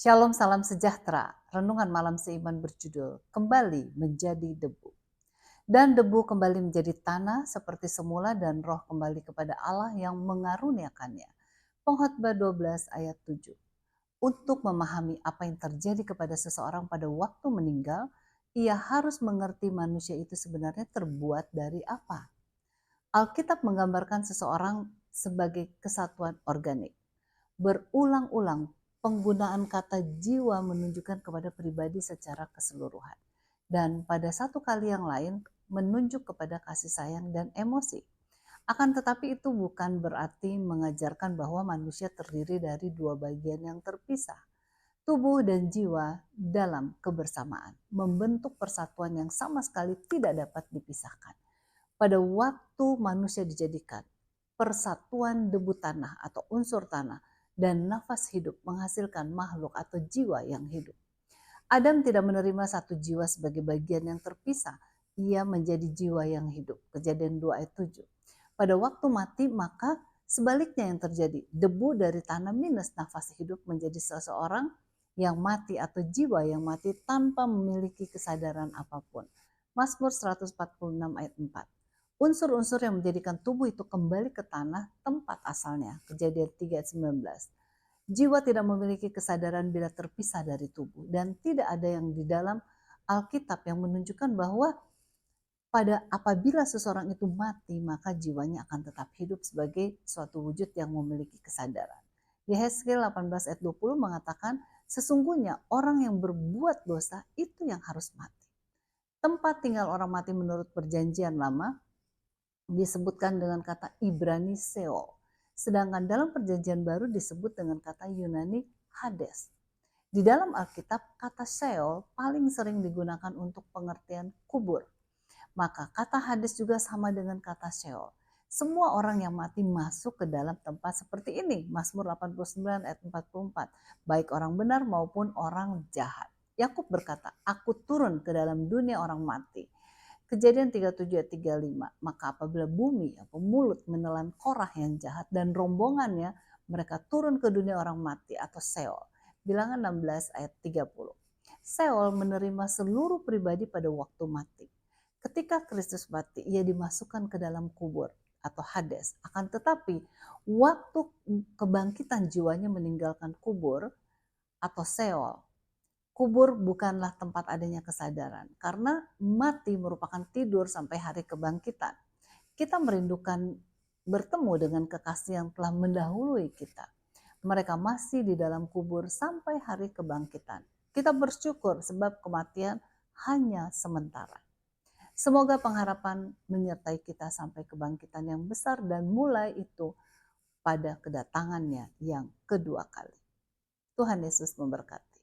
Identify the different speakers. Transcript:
Speaker 1: Shalom, salam sejahtera. Renungan malam seiman berjudul Kembali Menjadi Debu. Dan debu kembali menjadi tanah seperti semula dan roh kembali kepada Allah yang mengaruniakannya. Pengkhotbah 12 ayat 7. Untuk memahami apa yang terjadi kepada seseorang pada waktu meninggal, ia harus mengerti manusia itu sebenarnya terbuat dari apa. Alkitab menggambarkan seseorang sebagai kesatuan organik. Berulang-ulang penggunaan kata jiwa menunjukkan kepada pribadi secara keseluruhan. Dan pada satu kali yang lain menunjuk kepada kasih sayang dan emosi. Akan tetapi itu bukan berarti mengajarkan bahwa manusia terdiri dari dua bagian yang terpisah. Tubuh dan jiwa dalam kebersamaan membentuk persatuan yang sama sekali tidak dapat dipisahkan. Pada waktu manusia dijadikan, persatuan debu tanah atau unsur tanah dan nafas hidup menghasilkan makhluk atau jiwa yang hidup. Adam tidak menerima satu jiwa sebagai bagian yang terpisah. Ia menjadi jiwa yang hidup. Kejadian 2 ayat 7. Pada waktu mati maka sebaliknya yang terjadi. Debu dari tanah minus nafas hidup menjadi seseorang yang mati atau jiwa yang mati tanpa memiliki kesadaran apapun. Mazmur 146 ayat 4. Unsur-unsur yang menjadikan tubuh itu kembali ke tanah tempat asalnya. Kejadian 3 ayat 19. Jiwa tidak memiliki kesadaran bila terpisah dari tubuh. Dan tidak ada yang di dalam Alkitab yang menunjukkan bahwa apabila seseorang itu mati, maka jiwanya akan tetap hidup sebagai suatu wujud yang memiliki kesadaran. Yehezkiel 18 ayat 20 mengatakan, sesungguhnya orang yang berbuat dosa itu yang harus mati. Tempat tinggal orang mati menurut perjanjian lama disebutkan dengan kata Ibrani Sheol. Sedangkan dalam perjanjian baru disebut dengan kata Yunani Hades. Di dalam Alkitab, kata Sheol paling sering digunakan untuk pengertian kubur. Maka kata Hades juga sama dengan kata Sheol. Semua orang yang mati masuk ke dalam tempat seperti ini. Mazmur 89 ayat 44. Baik orang benar maupun orang jahat. Yakub berkata, aku turun ke dalam dunia orang mati. Kejadian 37 ayat 35. Maka apabila bumi atau mulut menelan Korah yang jahat dan rombongannya, mereka turun ke dunia orang mati atau Sheol. Bilangan 16 ayat 30. Sheol menerima seluruh pribadi pada waktu mati. Ketika Kristus mati, ia dimasukkan ke dalam kubur atau Hades. Akan tetapi waktu kebangkitan jiwanya meninggalkan kubur atau Sheol, kubur bukanlah tempat adanya kesadaran. Karena mati merupakan tidur sampai hari kebangkitan. Kita merindukan bertemu dengan kekasih yang telah mendahului kita. Mereka masih di dalam kubur sampai hari kebangkitan. Kita bersyukur sebab kematian hanya sementara. Semoga pengharapan menyertai kita sampai kebangkitan yang besar dan mulai itu pada kedatangannya yang kedua kali. Tuhan Yesus memberkati.